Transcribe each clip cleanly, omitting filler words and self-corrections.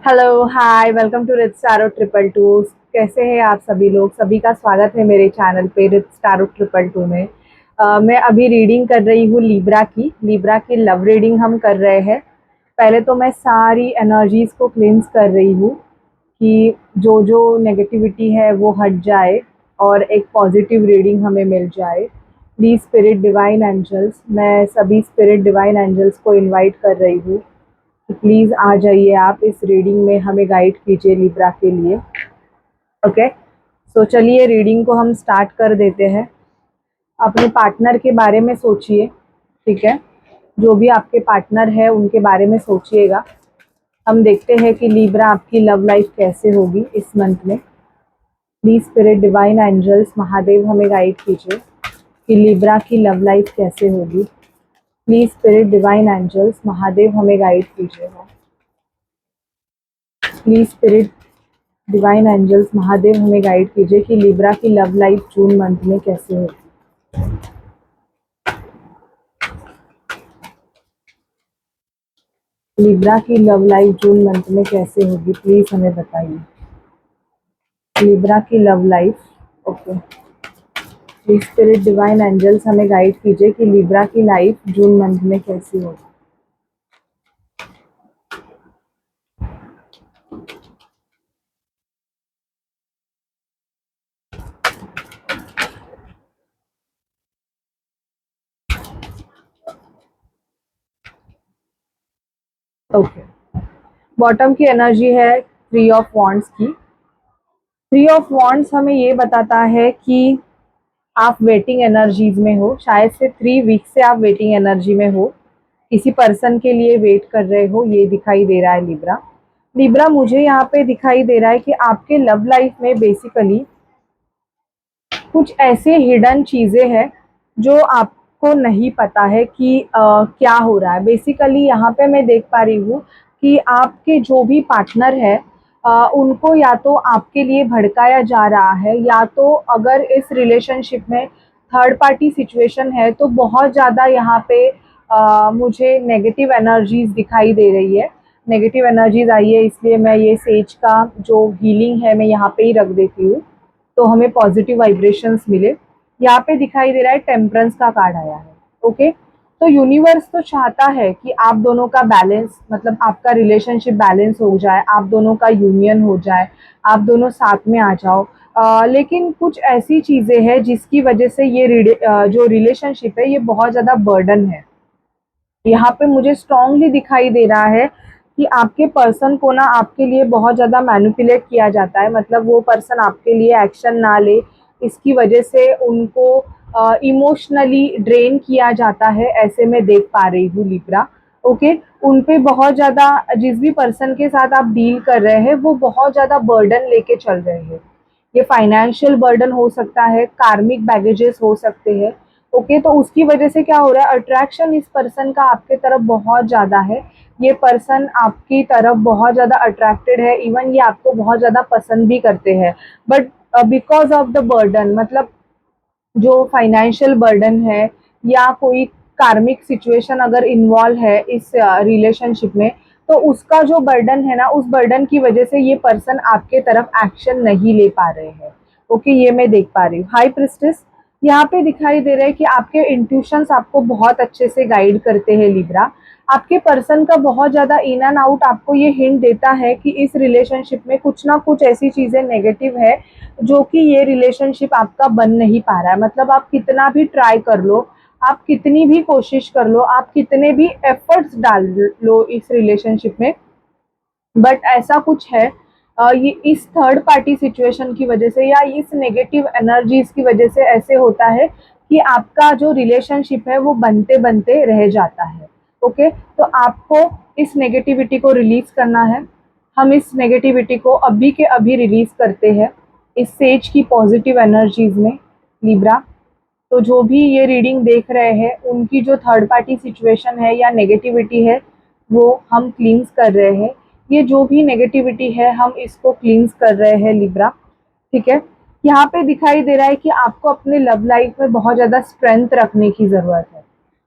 Hello hi welcome to rich स्टारो triple two. कैसे हैं आप सभी लोग? सभी का स्वागत है मेरे चैनल पे रिच स्टारो ट्रिपल टू में। मैं अभी रीडिंग कर रही हूँ लिब्रा की लव रीडिंग हम कर रहे हैं। पहले तो मैं सारी एनर्जीज को क्लींस कर रही हूँ कि जो जो नेगेटिविटी है वो हट जाए और एक पॉजिटिव रीडिंग हमें मिल जाए। प्लीज स्पिरिट डिवाइन एंजल्स, मैं सभी स्पिरिट डिवाइन एंजल्स को इनवाइट कर रही हूँ तो प्लीज़ आ जाइए, आप इस रीडिंग में हमें गाइड कीजिए लिब्रा के लिए। ओके, सो चलिए रीडिंग को हम स्टार्ट कर देते हैं। अपने पार्टनर के बारे में सोचिए, ठीक है? जो भी आपके पार्टनर है उनके बारे में सोचिएगा। हम देखते हैं कि लिब्रा आपकी लव लाइफ कैसे होगी इस मंथ में। Please spirit divine angels Mahadev हमें गाइड कीजिए कि लिब्रा की लव लाइफ कैसे होगी। Please spirit divine angels Mahadev हमें गाइड कीजिएगा। Please spirit divine angels Mahadev हमें गाइड कीजिए कि लिब्रा की लव लाइफ जून मंथ में कैसे होगी। लिब्रा की लव लाइफ जून मंथ में कैसे होगी, प्लीज हमें बताइए। लिब्रा की love life, okay. Please spirit divine angels हमें गाइड कीजिए कि लिब्रा की लाइफ जून मंथ में कैसी होगी। ओके, बॉटम की एनर्जी है थ्री ऑफ वॉन्ड्स की। थ्री ऑफ वॉन्ड्स हमें ये बताता है कि आप वेटिंग एनर्जीज में हो। शायद से 3 वीक से आप वेटिंग एनर्जी में हो, किसी पर्सन के लिए वेट कर रहे हो, ये दिखाई दे रहा है लिब्रा। लिब्रा मुझे यहाँ पे दिखाई दे रहा है कि आपके लव लाइफ में बेसिकली कुछ ऐसे हिडन चीज़ें हैं जो आपको नहीं पता है कि क्या हो रहा है। बेसिकली यहाँ पे मैं देख पा रही हूँ कि आपके जो भी पार्टनर है उनको या तो आपके लिए भड़काया जा रहा है, या तो अगर इस रिलेशनशिप में थर्ड पार्टी सिचुएशन है तो बहुत ज़्यादा यहाँ पे मुझे नेगेटिव एनर्जीज दिखाई दे रही है। नेगेटिव एनर्जीज आई है, इसलिए मैं ये सेज का जो हीलिंग है मैं यहाँ पे ही रख देती हूँ तो हमें पॉजिटिव वाइब्रेशंस मिले। यहाँ पे दिखाई दे रहा है टेम्परेंस का कार्ड आया है। ओके, तो यूनिवर्स तो चाहता है कि आप दोनों का बैलेंस, मतलब आपका रिलेशनशिप बैलेंस हो जाए, आप दोनों का यूनियन हो जाए, आप दोनों साथ में आ जाओ। लेकिन कुछ ऐसी चीज़ें हैं जिसकी वजह से ये जो रिलेशनशिप है ये बहुत ज़्यादा बर्डन है। यहाँ पे मुझे स्ट्रांगली दिखाई दे रहा है कि आपके पर्सन को ना आपके लिए बहुत ज़्यादा मैनिपुलेट किया जाता है। मतलब वो पर्सन आपके लिए एक्शन ना ले, इसकी वजह से उनको इमोशनली ड्रेन किया जाता है, ऐसे मैं देख पा रही हूँ लिब्रा। ओके, उन पे बहुत ज़्यादा, जिस भी पर्सन के साथ आप डील कर रहे हैं वो बहुत ज़्यादा बर्डन लेके चल रहे हैं। ये फाइनेंशियल बर्डन हो सकता है, कार्मिक बैगेजेस हो सकते हैं। ओके, तो उसकी वजह से क्या हो रहा है, अट्रैक्शन इस पर्सन का आपके तरफ बहुत ज़्यादा है। ये पर्सन आपकी तरफ बहुत ज़्यादा अट्रैक्टेड है, इवन ये आपको बहुत ज़्यादा पसंद भी करते हैं। But because of the burden, मतलब जो फाइनेंशियल बर्डन है या कोई कार्मिक सिचुएशन अगर इन्वॉल्व है इस रिलेशनशिप में, तो उसका जो बर्डन है ना, उस बर्डन की वजह से ये पर्सन आपके तरफ एक्शन नहीं ले पा रहे हैं। ओके, ये मैं देख पा रही हूँ। हाई प्रिस्टेस यहाँ पे दिखाई दे रहा है कि आपके इंट्यूशंस आपको बहुत अच्छे से गाइड करते हैं लिब्रा। आपके पर्सन का बहुत ज़्यादा इन एंड आउट आपको ये हिंट देता है कि इस रिलेशनशिप में कुछ ना कुछ ऐसी चीज़ें नेगेटिव है जो कि ये रिलेशनशिप आपका बन नहीं पा रहा है। मतलब आप कितना भी ट्राई कर लो, आप कितनी भी कोशिश कर लो, आप कितने भी एफर्ट्स डाल लो इस रिलेशनशिप में, बट ऐसा कुछ है। ये इस थर्ड पार्टी सिचुएशन की वजह से या इस नेगेटिव एनर्जीज की वजह से ऐसे होता है कि आपका जो रिलेशनशिप है वो बनते बनते रह जाता है। ओके, तो आपको इस नेगेटिविटी को रिलीज करना है। हम इस नेगेटिविटी को अभी के अभी रिलीज करते हैं इस सेज की पॉजिटिव एनर्जीज में लिब्रा। तो जो भी ये रीडिंग देख रहे हैं उनकी जो थर्ड पार्टी सिचुएशन है या नेगेटिविटी है वो हम क्लींस कर रहे हैं। ये जो भी नेगेटिविटी है हम इसको क्लींस कर रहे हैं लिब्रा, ठीक है। यहाँ पे दिखाई दे रहा है कि आपको अपने लव लाइफ में बहुत ज़्यादा स्ट्रेंथ रखने की ज़रूरत है।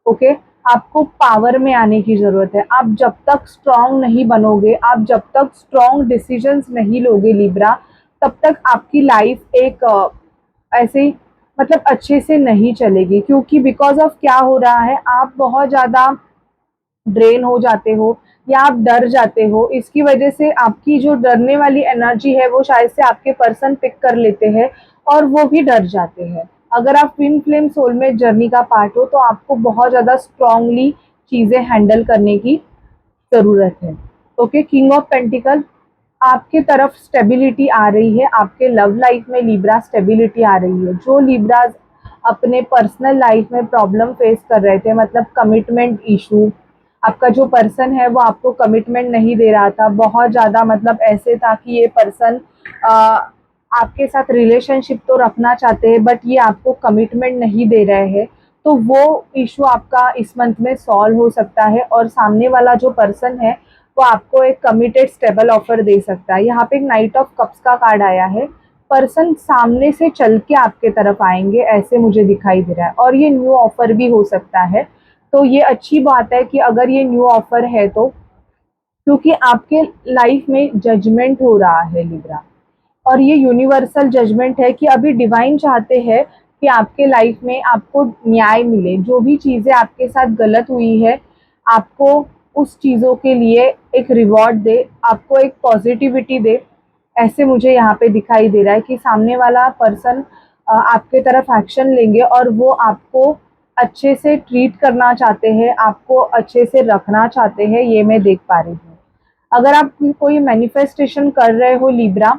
ओके, आपको पावर में आने की ज़रूरत है। आप जब तक स्ट्रॉन्ग नहीं बनोगे, आप जब तक स्ट्रॉन्ग डिसीजंस नहीं लोगे लिब्रा, तब तक आपकी लाइफ एक ऐसे ही मतलब अच्छे से नहीं चलेगी। क्योंकि बिकॉज़ ऑफ क्या हो रहा है, आप बहुत ज़्यादा ड्रेन हो जाते हो या आप डर जाते हो। इसकी वजह से आपकी जो डरने वाली एनर्जी है वो शायद से आपके पर्सन पिक कर लेते हैं और वो भी डर जाते हैं। अगर आप ट्विन फ्लेम सोलमेट जर्नी का पार्ट हो तो आपको बहुत ज़्यादा स्ट्रांगली चीज़ें हैंडल करने की ज़रूरत है। ओके, किंग ऑफ पेंटिकल, आपके तरफ स्टेबिलिटी आ रही है, आपके लव लाइफ में लिब्रा स्टेबिलिटी आ रही है। जो लिब्राज अपने पर्सनल लाइफ में प्रॉब्लम फेस कर रहे थे, मतलब कमिटमेंट इशू, आपका जो पर्सन है वो आपको कमिटमेंट नहीं दे रहा था, बहुत ज़्यादा मतलब ऐसे था कि ये पर्सन आपके साथ रिलेशनशिप तो रखना चाहते हैं बट ये आपको कमिटमेंट नहीं दे रहे हैं, तो वो इशू आपका इस मंथ में सॉल्व हो सकता है और सामने वाला जो पर्सन है वो आपको एक कमिटेड स्टेबल ऑफर दे सकता है। यहाँ पे एक नाइट ऑफ कप्स का कार्ड आया है, पर्सन सामने से चल के आपके तरफ आएंगे ऐसे मुझे दिखाई दे रहा है, और ये न्यू ऑफर भी हो सकता है। तो ये अच्छी बात है कि अगर ये न्यू ऑफर है तो, क्योंकि आपके लाइफ में जजमेंट हो रहा है लिब्रा, और ये यूनिवर्सल जजमेंट है कि अभी डिवाइन चाहते हैं कि आपके लाइफ में आपको न्याय मिले। जो भी चीज़ें आपके साथ गलत हुई है, आपको उस चीज़ों के लिए एक रिवॉर्ड दे, आपको एक पॉजिटिविटी दे। ऐसे मुझे यहाँ पे दिखाई दे रहा है कि सामने वाला पर्सन आपके तरफ एक्शन लेंगे और वो आपको अच्छे से ट्रीट करना चाहते हैं, आपको अच्छे से रखना चाहते हैं, ये मैं देख पा रही हूँ। अगर आप कोई मैनिफेस्टेशन कर रहे हो लिब्रा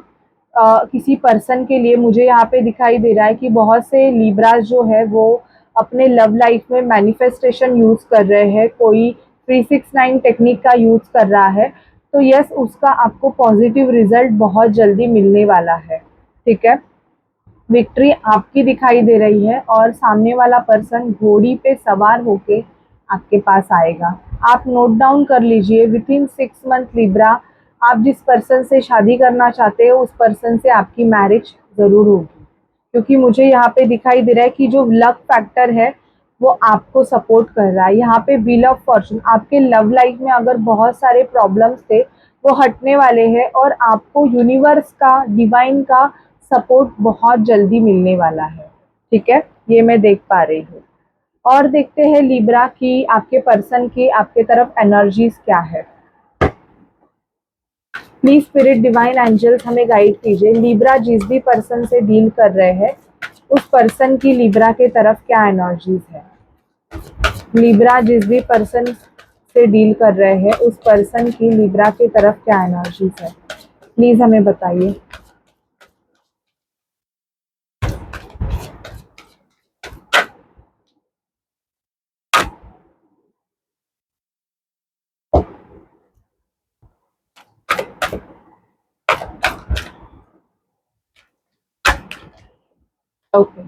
किसी पर्सन के लिए, मुझे यहाँ पे दिखाई दे रहा है कि बहुत से लिब्रास जो है वो अपने लव लाइफ में मैनिफेस्टेशन यूज़ कर रहे हैं, कोई 369 टेक्निक का यूज़ कर रहा है। तो यस, उसका आपको पॉजिटिव रिजल्ट बहुत जल्दी मिलने वाला है। ठीक है, विक्ट्री आपकी दिखाई दे रही है और सामने वाला पर्सन घोड़ी पे सवार होके आपके पास आएगा। आप नोट डाउन कर लीजिए, विद इन 6 मंथ लिब्रा, आप जिस पर्सन से शादी करना चाहते हो उस पर्सन से आपकी मैरिज ज़रूर होगी। क्योंकि मुझे यहाँ पे दिखाई दे रहा है कि जो लक फैक्टर है वो आपको सपोर्ट कर रहा है। यहाँ पे व्हील ऑफ फॉर्चून, आपके लव लाइफ में अगर बहुत सारे प्रॉब्लम्स थे वो हटने वाले हैं और आपको यूनिवर्स का, डिवाइन का सपोर्ट बहुत जल्दी मिलने वाला है। ठीक है, ये मैं देख पा रही हूँ। और देखते हैं लिब्रा की आपके पर्सन की आपके तरफ एनर्जीज क्या है। प्लीज स्पिरिट डिवाइन एंजल्स हमें गाइड कीजिए, लिब्रा जिस भी पर्सन से डील कर रहे हैं उस पर्सन की लिब्रा के तरफ क्या एनर्जीज है। लिब्रा जिस भी पर्सन से डील कर रहे हैं उस पर्सन की लिब्रा की तरफ क्या एनर्जीज है, प्लीज हमें बताइए। Okay,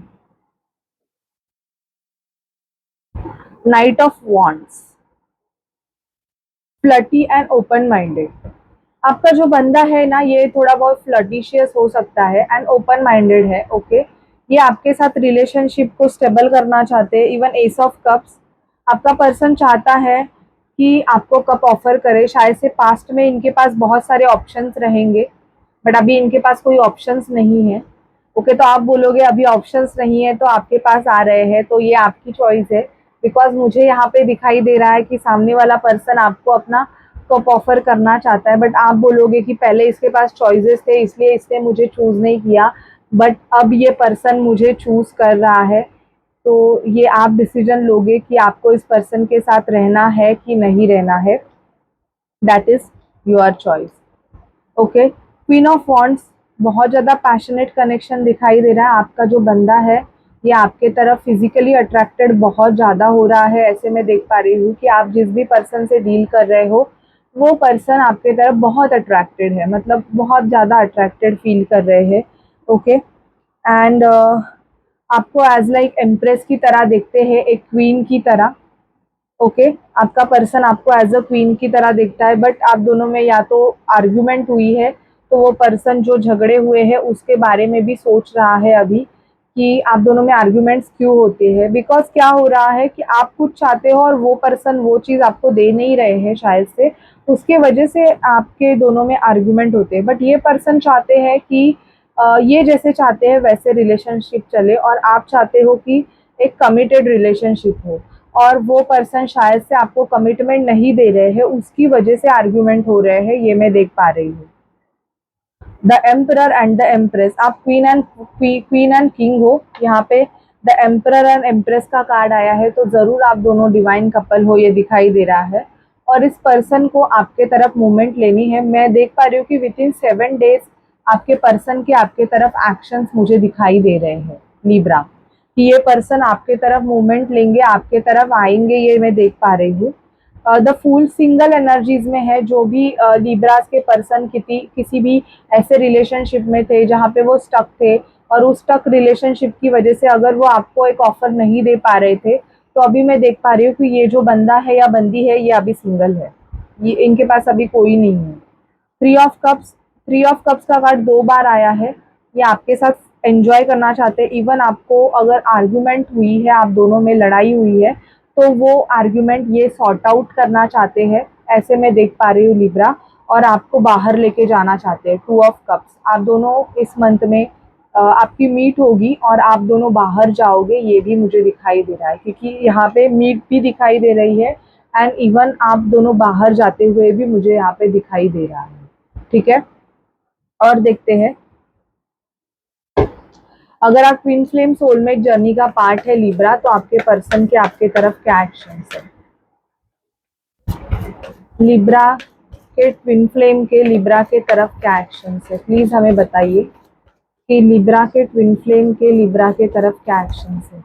night of wands, flirty and open minded. आपका जो बंदा है ना ये थोड़ा बहुत फ्लर्टिशियस हो सकता है एंड ओपन माइंडेड है। ओके, ये आपके साथ रिलेशनशिप को स्टेबल करना चाहते हैं। इवन एस ऑफ कप्स, आपका पर्सन चाहता है कि आपको कप ऑफर करे। शायद से पास्ट में इनके पास बहुत सारे ऑप्शंस रहेंगे बट अभी इनके पास कोई ऑप्शंस नहीं है। ओके, तो आप बोलोगे अभी ऑप्शंस नहीं है तो आपके पास आ रहे हैं, तो ये आपकी चॉइस है। बिकॉज मुझे यहाँ पे दिखाई दे रहा है कि सामने वाला पर्सन आपको अपना कप ऑफर करना चाहता है बट आप बोलोगे कि पहले इसके पास चॉइसेस थे इसलिए इसने मुझे चूज नहीं किया, बट अब ये पर्सन मुझे चूज कर रहा है। तो ये आप डिसीजन लोगे कि आपको इस पर्सन के साथ रहना है कि नहीं रहना है। That is your choice. Okay, queen of wands, बहुत ज़्यादा पैशनेट कनेक्शन दिखाई दे रहा है। आपका जो बंदा है ये आपके तरफ फिजिकली अट्रैक्टेड बहुत ज़्यादा हो रहा है। ऐसे मैं देख पा रही हूँ कि आप जिस भी पर्सन से डील कर रहे हो वो पर्सन आपके तरफ बहुत अट्रैक्टेड है, मतलब बहुत ज़्यादा अट्रैक्टेड फील कर रहे हैं। ओके, एंड आपको एज लाइक एम्प्रेस की तरह देखते हैं, एक क्वीन की तरह। ओके, आपका पर्सन आपको एज अ क्वीन की तरह देखता है बट आप दोनों में या तो आर्ग्यूमेंट हुई है तो वो पर्सन जो झगड़े हुए हैं उसके बारे में भी सोच रहा है अभी कि आप दोनों में आर्ग्यूमेंट्स क्यों होते हैं। बिकॉज क्या हो रहा है कि आप कुछ चाहते हो और वो पर्सन वो चीज़ आपको दे नहीं रहे हैं शायद से, उसके वजह से आपके दोनों में आर्ग्यूमेंट होते हैं। बट ये पर्सन चाहते हैं कि ये जैसे चाहते हैं वैसे रिलेशनशिप चले, और आप चाहते हो कि एक कमिटेड रिलेशनशिप हो, और वो पर्सन शायद से आपको कमिटमेंट नहीं दे रहे हैं, उसकी वजह से आर्ग्यूमेंट हो रहे हैं, ये मैं देख पा रही हूँ। The emperor and the empress, आप क्वीन एंड किंग हो यहाँ पे। द एम्परर एंड एम्प्रेस का कार्ड आया है, तो जरूर आप दोनों डिवाइन कपल हो, ये दिखाई दे रहा है। और इस पर्सन को आपके तरफ मूवमेंट लेनी है। मैं देख पा रही हूँ कि विद इन 7 days आपके पर्सन के आपके तरफ एक्शंस मुझे दिखाई दे रहे हैं लिब्रा, कि ये पर्सन आपके तरफ मूवमेंट लेंगे, आपके तरफ आएंगे, ये मैं देख पा रही हूँ। द फूल सिंगल एनर्जीज में है। जो भी लिब्रास के पर्सन किसी भी ऐसे रिलेशनशिप में थे जहाँ पे वो स्टक थे, और उस स्टक रिलेशनशिप की वजह से अगर वो आपको एक ऑफर नहीं दे पा रहे थे, तो अभी मैं देख पा रही हूँ कि ये जो बंदा है या बंदी है, ये अभी सिंगल है, ये इनके पास अभी कोई नहीं है। थ्री ऑफ कप्स का कार्ड 2 बार आया है। ये आपके साथ एंजॉय करना चाहते हैं। इवन आपको अगर आर्ग्यूमेंट हुई है, आप दोनों में लड़ाई हुई है, तो वो आर्ग्यूमेंट ये सॉर्ट आउट करना चाहते हैं, ऐसे मैं देख पा रही हूँ लिब्रा। और आपको बाहर लेके जाना चाहते हैं। 2 ऑफ कप्स, आप दोनों इस मंथ में आपकी मीट होगी और आप दोनों बाहर जाओगे, ये भी मुझे दिखाई दे रहा है, क्योंकि यहाँ पे मीट भी दिखाई दे रही है, एंड इवन आप दोनों बाहर जाते हुए भी मुझे यहाँ पे दिखाई दे रहा है। ठीक है, और देखते हैं, अगर आप ट्विन फ्लेम सोलमेट जर्नी का पार्ट है लिब्रा, तो आपके पर्सन के आपके तरफ क्या एक्शन है। लिब्रा के ट्विन फ्लेम के लिब्रा के तरफ क्या एक्शन है, प्लीज हमें बताइए कि लिब्रा के ट्विन फ्लेम के लिब्रा के तरफ क्या एक्शन है।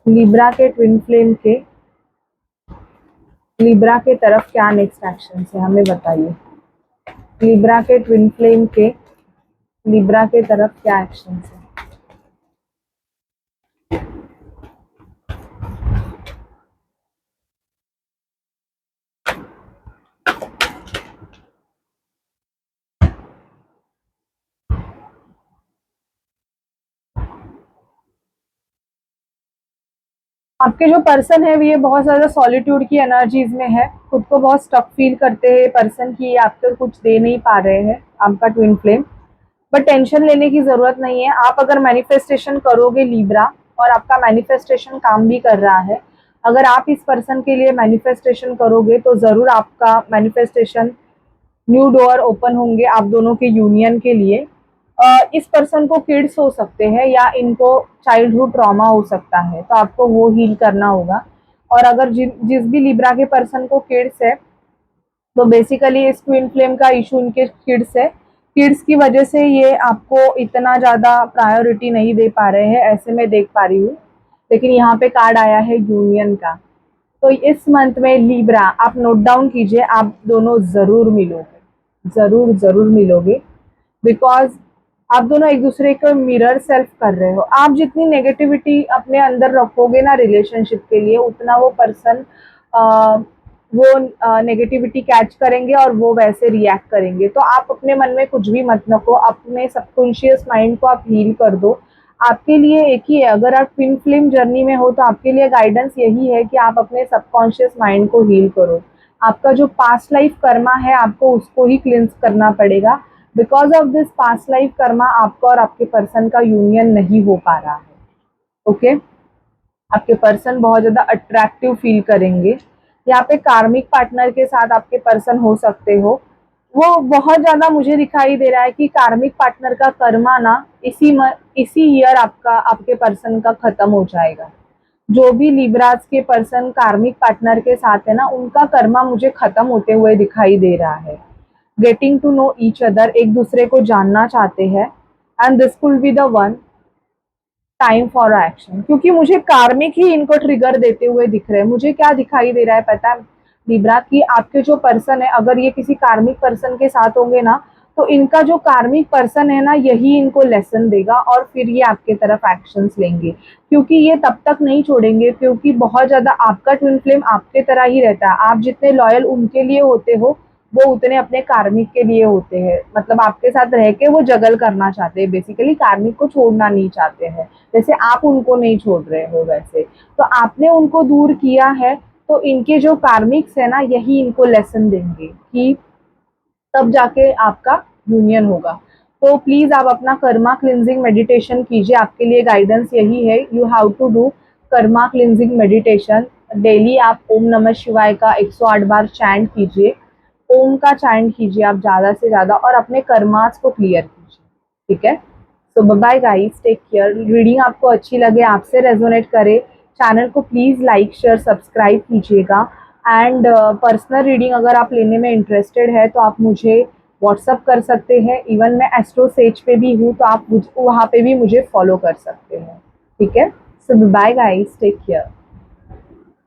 लिब्रा के ट्विन फ्लेम के लिब्रा के तरफ क्या नेक्स्ट एक्शन है, हमें बताइए। लिब्रा के ट्विन फ्लेम के लिब्रा के तरफ क्या एक्शन है। आपके जो पर्सन है ये बहुत ज़्यादा सॉलिट्यूड की एनर्जीज में है, खुद को बहुत स्टक फील करते हैं पर्सन की, आपको कुछ दे नहीं पा रहे हैं आपका ट्विन फ्लेम। बट टेंशन लेने की ज़रूरत नहीं है। आप अगर मैनिफेस्टेशन करोगे लिब्रा, और आपका मैनिफेस्टेशन काम भी कर रहा है, अगर आप इस पर्सन के लिए मैनिफेस्टेशन करोगे तो ज़रूर आपका मैनिफेस्टेशन न्यू डोर ओपन होंगे आप दोनों के यूनियन के लिए। इस पर्सन को किड्स हो सकते हैं या इनको चाइल्डहुड ट्रॉमा हो सकता है, तो आपको वो हील करना होगा। और अगर जिस भी लिब्रा के पर्सन को किड्स है, तो बेसिकली इस ट्विन फ्लेम का इशू इनके किड्स है। किड्स की वजह से ये आपको इतना ज़्यादा प्रायोरिटी नहीं दे पा रहे हैं, ऐसे मैं देख पा रही हूँ। लेकिन यहाँ पे कार्ड आया है यूनियन का, तो इस मंथ में लिब्रा आप नोट डाउन कीजिए, आप दोनों ज़रूर मिलोगे, ज़रूर ज़रूर मिलोगे। बिकॉज आप दोनों एक दूसरे को मिरर सेल्फ कर रहे हो। आप जितनी नेगेटिविटी अपने अंदर रखोगे ना रिलेशनशिप के लिए, उतना वो पर्सन वो नेगेटिविटी कैच करेंगे और वो वैसे रिएक्ट करेंगे। तो आप अपने मन में कुछ भी मत रखो, अपने सबकॉन्शियस माइंड को आप हील कर दो। आपके लिए एक ही है, अगर आप ट्विन फ्लेम जर्नी में हो तो आपके लिए गाइडेंस यही है कि आप अपने सबकॉन्शियस माइंड को हील करो। आपका जो पास्ट लाइफ कर्मा है, आपको उसको ही क्लिंस करना पड़ेगा। Because of this past life Karma आपका और आपके पर्सन का यूनियन नहीं हो पा रहा है। ओके, आपके पर्सन बहुत ज़्यादा अट्रैक्टिव फील करेंगे। यहाँ पे कार्मिक पार्टनर के साथ आपके पर्सन हो सकते हो। वो बहुत ज़्यादा मुझे दिखाई दे रहा है कि कार्मिक पार्टनर का कर्मा ना इसी ईयर आपका आपके पर्सन का खत्म हो जाएगा। जो भी लिब्राज के पर्सन कार्मिक पार्टनर के साथ है ना, उनका कर्मा मुझे खत्म होते हुए दिखाई दे रहा है। Getting to know each other, एक दूसरे को जानना चाहते हैं, and this will be the one time for action. क्योंकि मुझे कार्मिक ही इनको ट्रिगर देते हुए दिख रहे हैं। मुझे क्या दिखाई दे रहा है पता है लिब्रा, कि आपके जो पर्सन है, अगर ये किसी कार्मिक पर्सन के साथ होंगे ना, तो इनका जो कार्मिक पर्सन है ना, यही इनको लेसन देगा और फिर ये आपके तरफ एक्शंस लेंगे। क्योंकि ये तब तक नहीं छोड़ेंगे, क्योंकि बहुत ज़्यादा आपका ट्विन फ्लेम आपके तरह ही रहता है। आप जितने लॉयल उनके लिए होते हो, वो उतने अपने कार्मिक के लिए होते हैं, मतलब आपके साथ रह के वो जगल करना चाहते हैं, बेसिकली कार्मिक को छोड़ना नहीं चाहते हैं, जैसे आप उनको नहीं छोड़ रहे हो वैसे। तो आपने उनको दूर किया है, तो इनके जो कार्मिक्स है ना, यही इनको लेसन देंगे कि तब जाके आपका यूनियन होगा। तो प्लीज आप अपना कर्मा क्लिनजिंग मेडिटेशन कीजिए, आपके लिए गाइडेंस यही है, you have to do karma cleansing meditation. Daily आप ओम नमः शिवाय का 108 बार चैंट कीजिए, ओम का चैंट कीजिए आप ज़्यादा से ज़्यादा, और अपने कर्मास को क्लियर कीजिए, ठीक है। So bye guys, take care. Reading आपको अच्छी लगे, आपसे रेजोनेट करे, चैनल को प्लीज़ लाइक शेयर सब्सक्राइब कीजिएगा। एंड पर्सनल रीडिंग अगर आप लेने में इंटरेस्टेड है तो आप मुझे व्हाट्सअप कर सकते हैं। इवन मैं एस्ट्रो सेज पे भी हूँ, तो आप वहाँ पे भी मुझे फॉलो कर सकते हैं, ठीक है। So bye guys, take care.